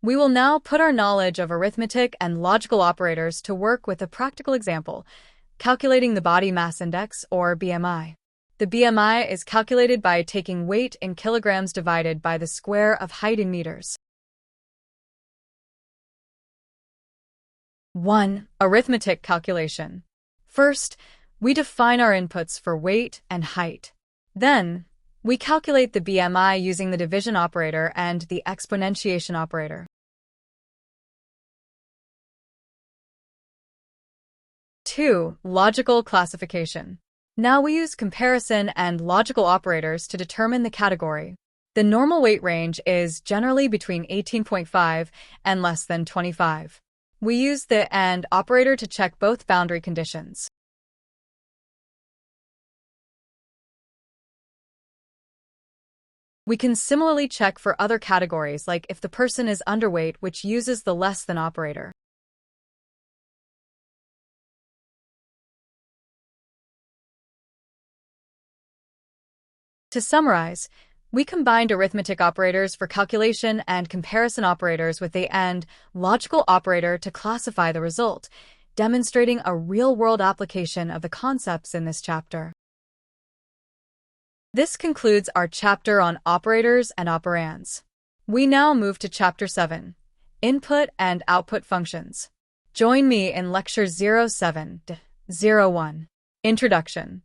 We will now put our knowledge of arithmetic and logical operators to work with a practical example, calculating the body mass index, or BMI. The BMI is calculated by taking weight in kilograms divided by the square of height in meters. 1. Arithmetic calculation. First, we define our inputs for weight and height. Then, we calculate the BMI using the division operator and the exponentiation operator. 2. Logical classification. Now we use comparison and logical operators to determine the category. The normal weight range is generally between 18.5 and less than 25. We use the AND operator to check both boundary conditions. We can similarly check for other categories, like if the person is underweight, which uses the less than operator. To summarize, we combined arithmetic operators for calculation and comparison operators with the AND logical operator to classify the result, demonstrating a real-world application of the concepts in this chapter. This concludes our chapter on operators and operands. We now move to Chapter 7, Input and Output Functions. Join me in Lecture 07-01, Introduction.